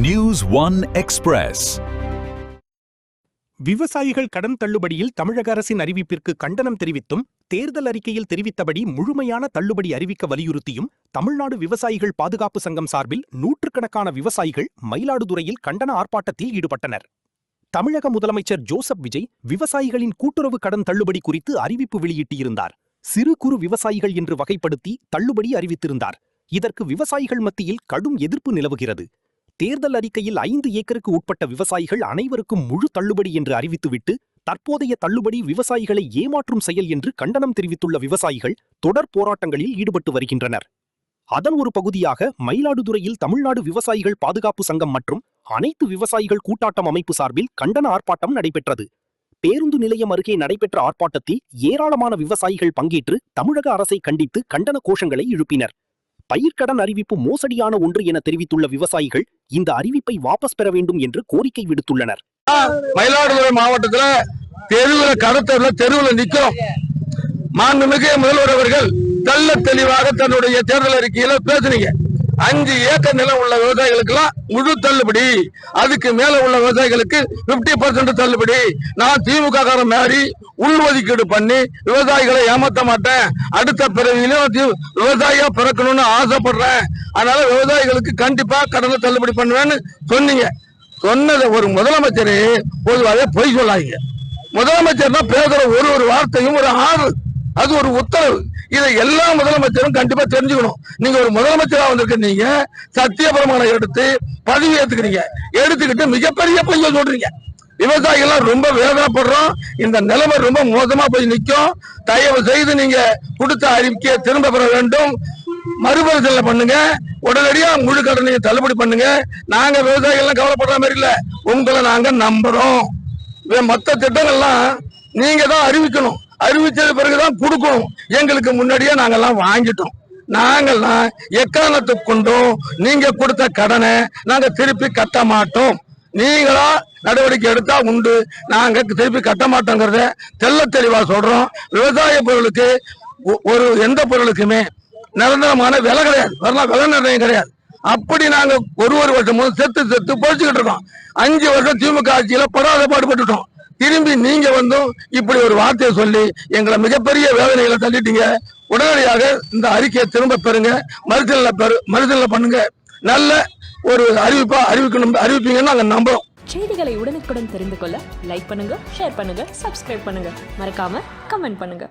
News One Express. விவசாயிகள் கடன் தள்ளுபடியில் தமிழக அரசின் அறிவிப்பிற்கு கண்டனம் தெரிவித்தும் தேர்தல் அறிக்கையில் தெரிவித்தபடி முழுமையான தள்ளுபடி அறிவிக்க வலியுறுத்தியும் தமிழ்நாடு விவசாயிகள் பாதுகாப்பு சங்கம் சார்பில் நூற்றுக்கணக்கான விவசாயிகள் மயிலாடுதுறையில் கண்டன ஆர்ப்பாட்டத்தில் ஈடுபட்டனர். தமிழக முதலமைச்சர் ஜோசப் விஜய் விவசாயிகளின் கூட்டுறவு கடன் தள்ளுபடி குறித்து அறிவிப்பு வெளியிட்டிருந்தார். சிறு குறு விவசாயிகள் என்று வகைப்படுத்தி தள்ளுபடி அறிவித்திருந்தார். இதற்கு விவசாயிகள் மத்தியில் கடும் எதிர்ப்பு நிலவுகிறது. தேர்தல் அறிக்கையில் 5 ஏக்கருக்கு உட்பட்ட விவசாயிகள் அனைவருக்கும் முழு தள்ளுபடி என்று அறிவித்துவிட்டு தற்போதைய தள்ளுபடி விவசாயிகளை ஏமாற்றும் செயல் என்று கண்டனம் தெரிவித்துள்ள விவசாயிகள் தொடர் போராட்டங்களில் ஈடுபட்டு வருகின்றனர். அதன் ஒரு பகுதியாக மயிலாடுதுறையில் தமிழ்நாடு விவசாயிகள் பாதுகாப்பு சங்கம் மற்றும் அனைத்து விவசாயிகள் கூட்டாட்டம் அமைப்பு சார்பில் கண்டன ஆர்ப்பாட்டம் நடைபெற்றது. பேருந்து நிலையம் அருகே நடைபெற்ற ஆர்ப்பாட்டத்தில் ஏராளமான விவசாயிகள் பங்கேற்று தமிழக அரசை கண்டித்து கண்டன கோஷங்களை எழுப்பினர். பயிர்க்கடன் அறிவிப்பு மோசடியான ஒன்று என தெரிவித்துள்ள விவசாயிகள் இந்த அறிவிப்பை வாபஸ் பெற வேண்டும் என்று கோரிக்கை விடுத்துள்ளனர். மயிலாடுதுறை மாவட்டத்துல தெருவில் நிற்கிறோம். மாண்புமிகு முதல்வர் அவர்கள் தெள்ள தெளிவாக தன்னுடைய தேர்தல் அறிக்கையில பேசுனீங்க. 5 ஏக்கர் நிலம் உள்ள விவசாயிகளுக்கு எல்லாம் முழு தள்ளுபடி, அதுக்கு மேல உள்ள விவசாயிகளுக்கு 50% தள்ளுபடி. நான் திமுக காரன் மாறி உள்ஒதுக்கீடு பண்ணி விவசாயிகளை ஏமாத்த மாட்டேன், அடுத்த பிறவியிலும் விவசாயியா பிறக்கணும்னு ஆசைப்படுறேன், அதனால விவசாயிகளுக்கு கண்டிப்பா கடனை தள்ளுபடி பண்ணுவேன்னு சொன்னீங்க. சொன்னதை ஒரு முதலமைச்சர் பொதுவாக பொய் சொல்லாதீங்க. முதலமைச்சர்னா பேசுற ஒரு வார்த்தையும் ஒரு ஆர்டர், அது ஒரு உத்தரவு. இதை எல்லா முதலமைச்சரும் கண்டிப்பா தெரிஞ்சுக்கணும். நீங்க ஒரு முதலமைச்சரா வந்திருக்கீங்க, சத்திய பிரமாணம் எடுத்து பதவி எடுத்துக்கிட்டு மிகப்பெரிய பொய்ய சொல்றீங்க. விவசாயிகள் ரொம்ப வேதனைப்படுறோம். இந்த நிலைமை ரொம்ப மோசமா போய் நிற்கும். தயவு செய்து நீங்க கொடுத்த அறிக்கையை திரும்ப பெற வேண்டும். மறுபரிசீலனை பண்ணுங்க. உடனடியா முழு கடனையும் தள்ளுபடி பண்ணுங்க. நாங்க விவசாயிகள் கவலைப்படுற மாதிரி இல்ல, உங்களை நாங்க நம்புறோம். மொத்த திட்டங்கள்லாம் நீங்க தான் அறிவிக்கணும். அறிவிச்சது பிறகுதான் கொடுக்கணும். எங்களுக்கு முன்னாடியே நாங்கெல்லாம் வாங்கிட்டோம். நாங்கெல்லாம் எக்காரணத்துக்கு கொண்டும் நீங்க கொடுத்த கடனை நாங்க திருப்பி கட்ட மாட்டோம். நீங்களா நடவடிக்கை எடுத்தா உண்டு, நாங்க திருப்பி கட்ட மாட்டோங்கிறத தெள்ள தெளிவா சொல்றோம். விவசாய பொருளுக்கு எந்த பொருளுக்குமே நிரந்தரமான விலை கிடையாது, விலை நிர்ணயம் கிடையாது. அப்படி நாங்க ஒரு வருஷம் செத்து பொழிச்சுக்கிட்டு இருக்கோம். 5 வருஷம் திமுக ஆட்சியில படாத பாடுபட்டுட்டோம். திரும்பி நீங்க இப்படி ஒரு வார்த்தையை சொல்லி எங்களை மிகப்பெரிய வேதனைகளை தள்ளிட்டீங்க. உடனடியாக இந்த அறிக்கையை திரும்ப பெறுங்க, மறுதலை பண்ணுங்க. நல்ல ஒரு அறிவிப்பீங்கன்னு நாங்க நம்புறோம். செய்திகளை உடனுக்குடன் தெரிந்து கொள்ள லைக் பண்ணுங்க, ஷேர் பண்ணுங்க, சப்ஸ்கிரைப் பண்ணுங்க, மறக்காம கமெண்ட் பண்ணுங்க.